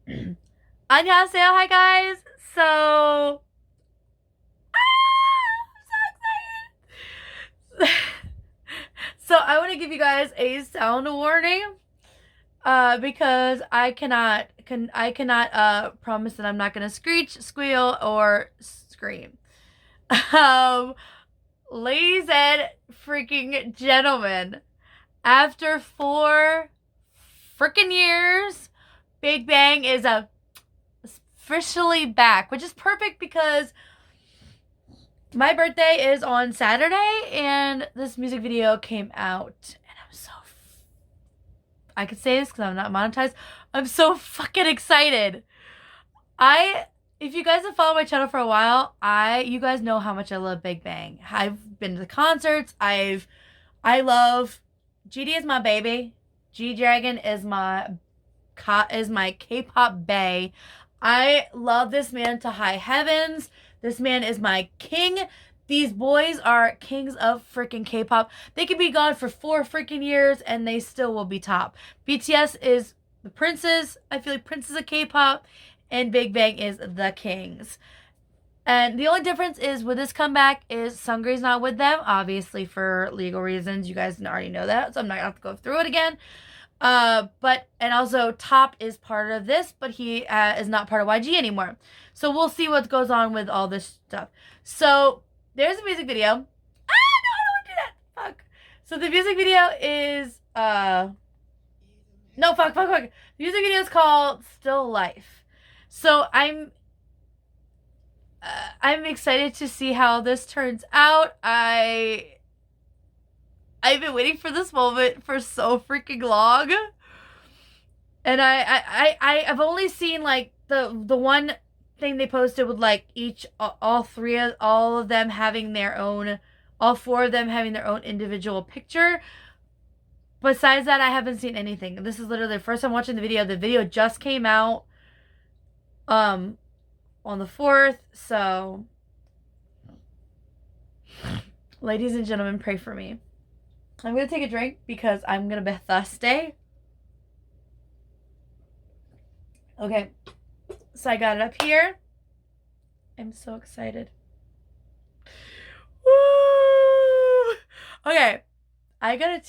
안녕하세요. Hi guys. So, I'm so excited. So I want to give you guys a sound warning. Because I cannot promise that I'm not gonna screech, squeal, or scream. Um, Ladies and freaking gentlemen, after 4 freaking years, Big Bang is officially back, which is perfect because my birthday is on Saturday and this music video came out and I could say this because I'm not monetized. I'm so fucking excited. I if you guys have followed my channel for a while, you guys know how much I love Big Bang. I've been to the concerts. I love GD is my baby. G Dragon is my K-pop bae. I love this man to high heavens. This man is my king. These boys are kings of freaking K-pop. They could be gone for 4 freaking years and they still will be top. BTS is the princes. I feel like princes of K-pop, and Big Bang is the kings. And the only difference is with this comeback is Sungri's not with them, obviously for legal reasons. You guys already know that, so I'm not gonna have to go through it again. And also Top is part of this, but he is not part of YG anymore. So we'll see what goes on with all this stuff. So there's a music video. No, I don't want to do that. Fuck. So the music video is no, fuck. The music video is called Still Life. So I'm excited to see how this turns out. I've been waiting for this moment for so freaking long. And I've only seen like the one thing they posted with like all of them having their own, all 4 of them having their own individual picture. Besides that, I haven't seen anything. This is literally the first time watching the video. The video just came out on the 4th, so ladies and gentlemen, pray for me. I'm gonna take a drink because I'm gonna be thirsty. Okay, so I got it up here. I'm so excited. Woo! Okay, I gotta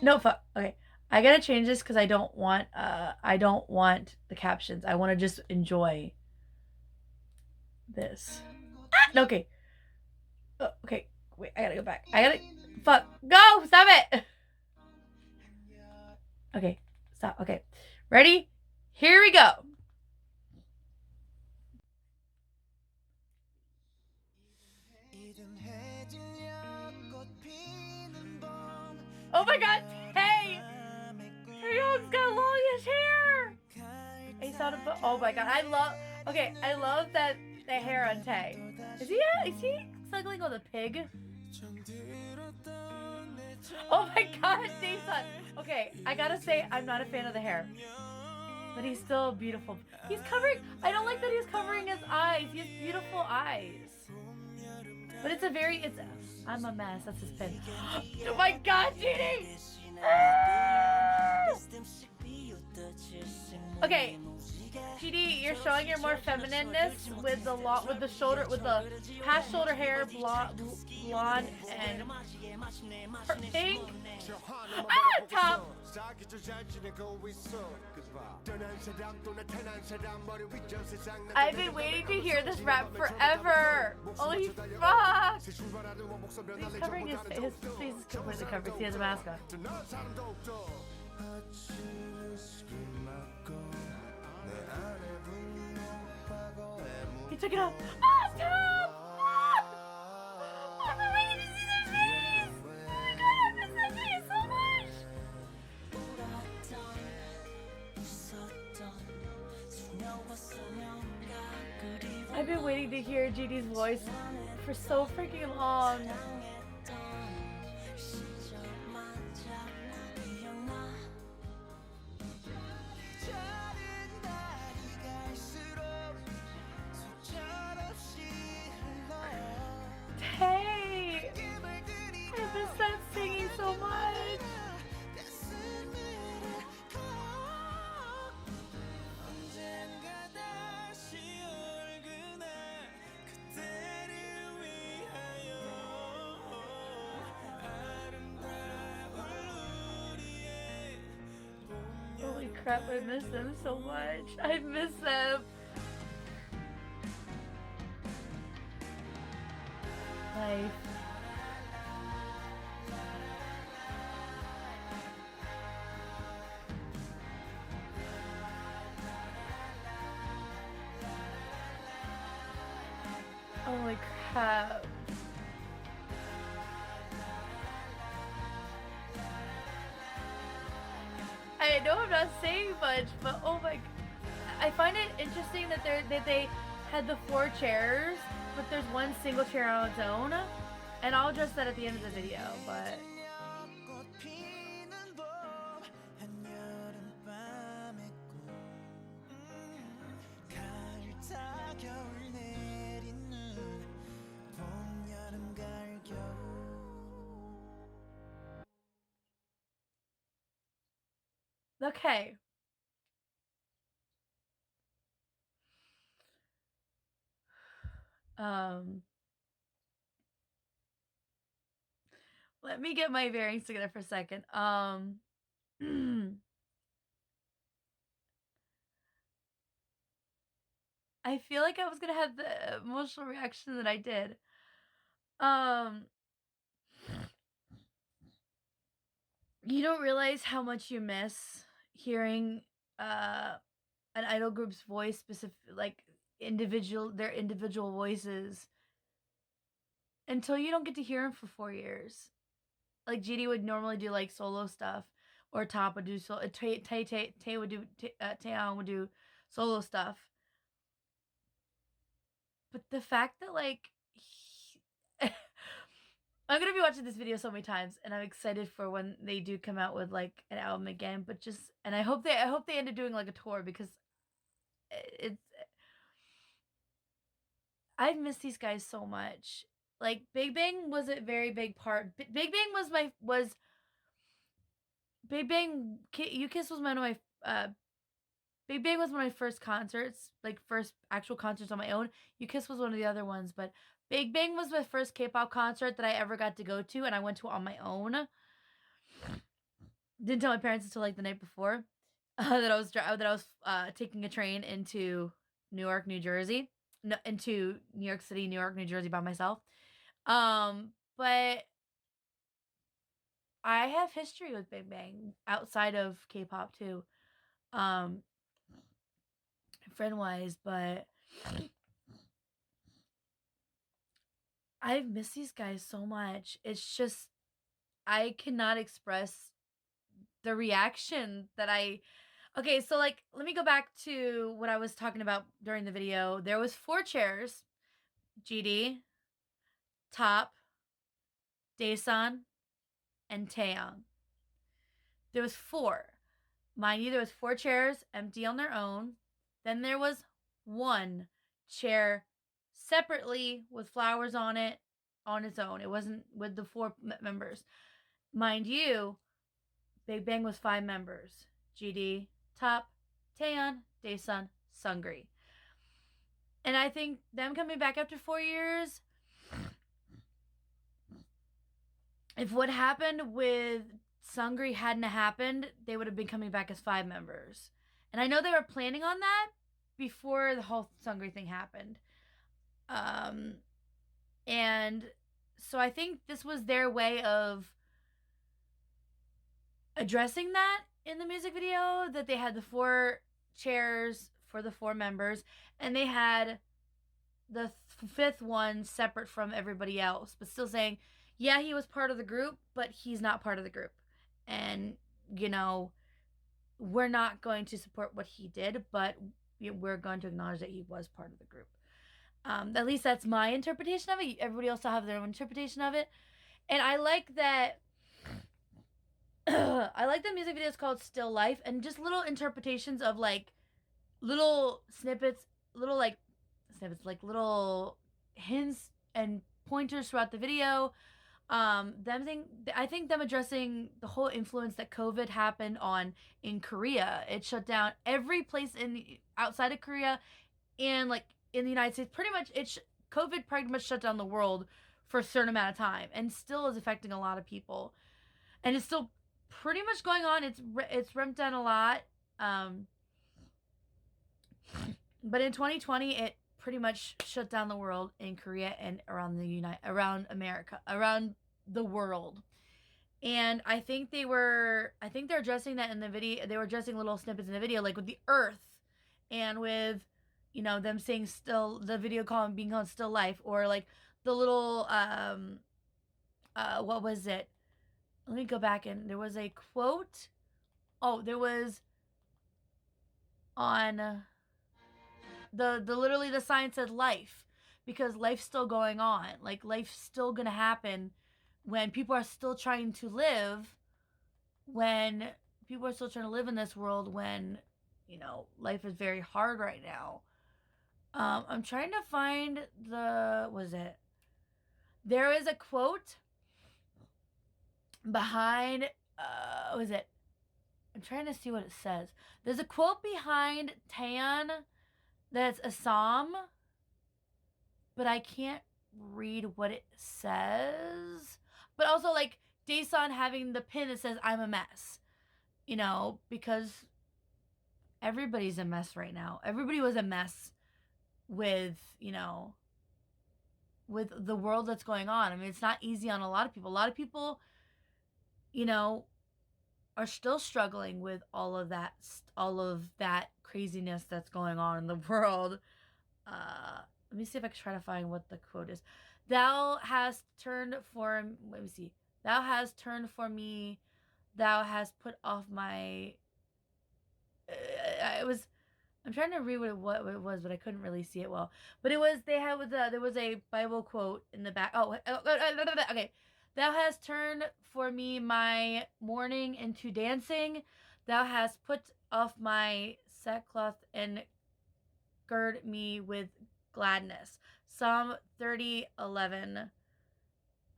no fuck. Okay, I gotta change this because I don't want the captions. I want to just enjoy this. Okay. Okay. Wait, I gotta go back. Fuck. Go! Stop it! Okay. Stop. Okay. Ready? Here we go. Oh my god, Tae! Taehyung's got longish hair! Oh my god, I love that the hair on Tae. Is he snuggling with a pig? Oh my god, Jason! Okay, I gotta say, I'm not a fan of the hair. But he's still beautiful. I don't like that he's covering his eyes. He has beautiful eyes. But I'm a mess. That's his pin. Oh my god, GD! Okay, GD, you're showing your more feminineness with the past shoulder hair, blonde and pink. Top. I've been waiting to hear this rap forever. Holy fuck! He's covering his face. His face is completely covered. He has a mask on. He took it off. Ah, Tom! Ah! I've been waiting to see their face! Oh my god, I miss that face so much! I've been waiting to hear GD's voice for so freaking long. Hey! I miss that singing so much! crap, I miss them so much. I miss them. Life. Holy crap. I know I'm not saying much, but oh my, I find it interesting that they had the 4 chairs, but there's one single chair on its own. And I'll address that at the end of the video, but okay. Let me get my bearings together for a second. I feel like I was gonna have the emotional reaction that I did. You don't realize how much you miss hearing an idol group's voice, specific, like their individual voices, until you don't get to hear them for 4 years. Like GD would normally do like solo stuff, or Top would do Tay would do Taeyeon would do solo stuff. But the fact that like I'm gonna be watching this video so many times, and I'm excited for when they do come out with like an album again. But I hope they end up doing like a tour, because it's I've missed these guys so much. Like Big Bang was a very big part. Big Bang was Big Bang. U-Kiss was one of my Big Bang was one of my first concerts, like first actual concerts on my own. U-Kiss was one of the other ones, but Big Bang was my first K-pop concert that I ever got to go to, and I went to on my own. Didn't tell my parents until like the night before that I was taking a train into Newark, New Jersey, no, into New York City, New York, New Jersey by myself. But I have history with Big Bang outside of K-pop too. Friend wise, but I've missed these guys so much. It's just I cannot express the reaction that I Okay, so like let me go back to what I was talking about during the video. There was 4 chairs. GD, Top, Daesun, and Taeyang. There was 4. Mind you, there was 4 chairs empty on their own. Then there was 1 chair separately with flowers on it on its own. It wasn't with the 4 members. Mind you, Big Bang was 5 members. GD, Top, Taeyeon, Daesun, Seungri. And I think them coming back after 4 years, if what happened with Seungri hadn't happened, they would have been coming back as 5 members. And I know they were planning on that before the whole Seungri thing happened. And so I think this was their way of addressing that in the music video, that they had the 4 chairs for the 4 members, and they had the 5th one separate from everybody else, but still saying, yeah, he was part of the group, but he's not part of the group. And, you know, we're not going to support what he did, but we're going to acknowledge that he was part of the group. At least that's my interpretation of it. Everybody else will have their own interpretation of it. And I like that I like the music video is called Still Life, and just little interpretations of like little snippets, like little hints and pointers throughout the video. I think them addressing the whole influence that COVID happened on in Korea. It shut down every place outside of Korea, and like in the United States. Pretty much, COVID pretty much shut down the world for a certain amount of time, and still is affecting a lot of people. And it's still pretty much going on. It's ramped down a lot. Um, but in 2020, it pretty much shut down the world in Korea and around America, around the world. And I think they're addressing that in the video. They were addressing little snippets in the video, like with the Earth, and with, them saying still, the video call being called still life, or like the little what was it? Let me go back, and there was a quote. Oh, there was on the literally the sign said life, because life's still going on. Like, life's still gonna happen when people are still trying to live, when people are still trying to live in this world, when life is very hard right now. I'm trying to find was it, there is a quote behind, was it, I'm trying to see what it says. There's a quote behind Taeyeon that's a psalm, but I can't read what it says. But also, like, Daesun having the pin that says "I'm a mess," because everybody's a mess right now. Everybody was a mess with with the world that's going on. I mean, it's not easy on a lot of people. A lot of people, you know, are still struggling with all of that craziness that's going on in the world. Let me see if I can try to find what the quote is. Thou hast turned for, let me see. Thou hast turned for me. Thou hast put off my. I'm trying to read what it was, but I couldn't really see it well. But it was, there was a Bible quote in the back. Okay. Thou hast turned for me my mourning into dancing. Thou hast put off my sackcloth and gird me with gladness. Psalm 30:11.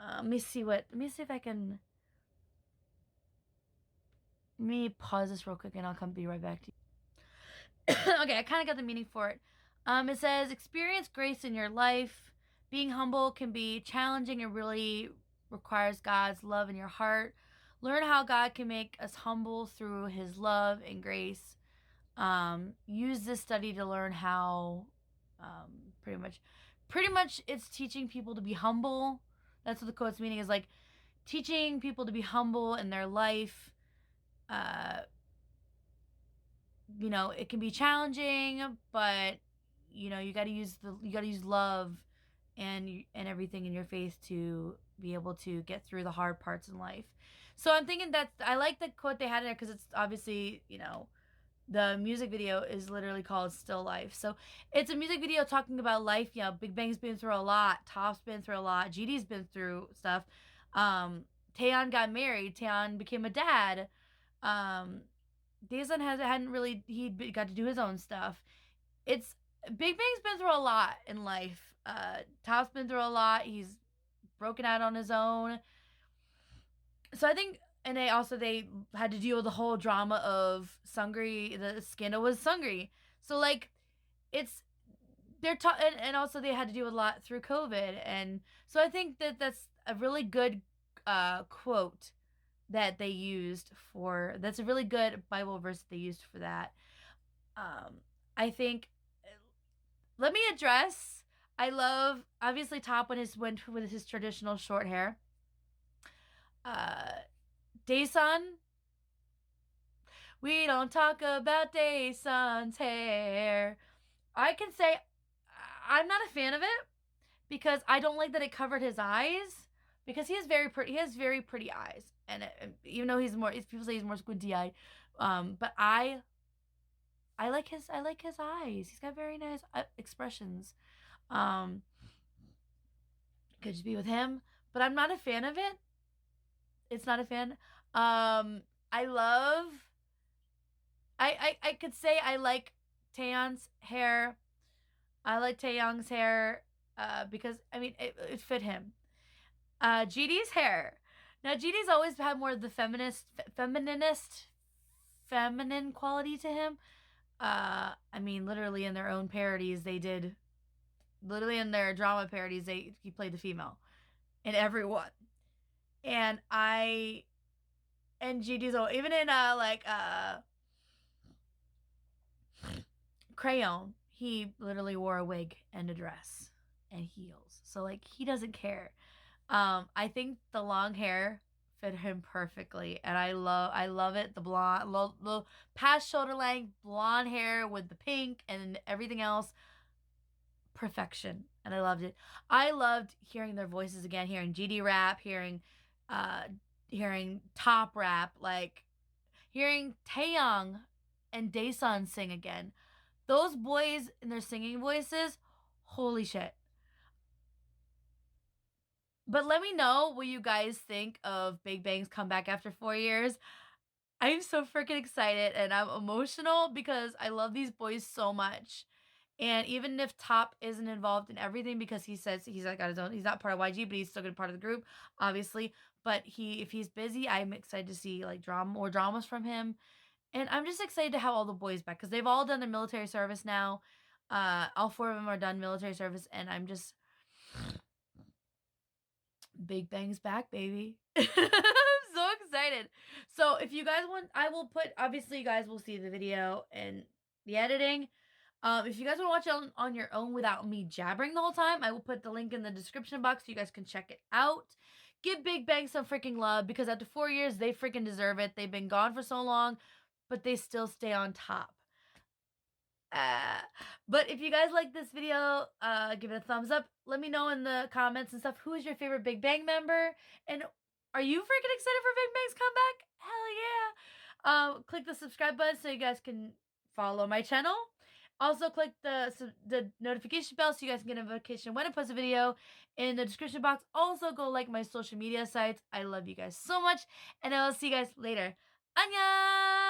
Let me see if I can. Let me pause this real quick and I'll be right back to you. Okay, I kind of got the meaning for it. It says, experience grace in your life. Being humble can be challenging and really requires God's love in your heart. Learn how God can make us humble through his love and grace. Use this study to learn how, pretty much it's teaching people to be humble. That's what the quote's meaning is, like, teaching people to be humble in their life. It can be challenging, but you got to use love and everything in your face to be able to get through the hard parts in life. So I'm thinking that I like the quote they had in there, because it's obviously, the music video is literally called Still Life. So it's a music video talking about life. Big Bang's been through a lot. Top's been through a lot. GD's been through stuff. Taeyeon got married. Taeyeon became a dad. Daesun hadn't really, he got to do his own stuff. It's, Big Bang's been through a lot in life. Top's been through a lot. He's broken out on his own. So I think, and they had to deal with the whole drama of Seungri, the scandal with Seungri. So, like, it's, and also they had to deal with a lot through COVID. And so I think that that's a really good quote that they used that's a really good Bible verse that they used for that. I think, let me address, I love, obviously, Top went with his traditional short hair. Daesun, we don't talk about Daesun's hair. I can say I'm not a fan of it, because I don't like that it covered his eyes, because he has very pretty eyes, and even though people say he's more squinty eyed, but I like his eyes. He's got very nice expressions. Could just be with him, but I'm not a fan of it. It's not a fan. I could say I like Taeyeon's hair. I like Taeyoung's hair, because I mean it fit him. GD's hair. Now, GD's always had more of the feminine quality to him. I mean, literally in their own parodies, literally in their drama parodies, he played the female in every one. And GD's, even in Crayon, he literally wore a wig and a dress and heels. So like he doesn't care. I think the long hair fit him perfectly, and I love it. The blonde, the past shoulder length blonde hair with the pink and everything else, perfection, and I loved it. I loved hearing their voices again, hearing GD rap, uh, hearing Top rap, like hearing Taeyong and Daesun sing again. Those boys in their singing voices, holy shit. But let me know what you guys think of Big Bang's comeback after 4 years. I'm so freaking excited and I'm emotional because I love these boys so much. And even if Top isn't involved in everything because he says he's like got his own, he's not part of YG, but he's still gonna be part of the group, obviously. But if he's busy, I'm excited to see like more dramas from him. And I'm just excited to have all the boys back because they've all done their military service now. All four of them are done military service, and I'm just Big Bang's back, baby. I'm so excited. So if you guys want, I will put, obviously you guys will see the video and the editing. If you guys want to watch it on your own without me jabbering the whole time, I will put the link in the description box so you guys can check it out. Give Big Bang some freaking love because after 4 years, they freaking deserve it. They've been gone for so long, but they still stay on top. Uh, but if you guys like this video, give it a thumbs up. Let me know in the comments and stuff who is your favorite Big Bang member, and are you freaking excited for Big Bang's comeback? Hell yeah! Click the subscribe button so you guys can follow my channel. Also, click the notification bell so you guys can get a notification when I post a video in the description box. Also, go like my social media sites. I love you guys so much, and I will see you guys later. Annyeong!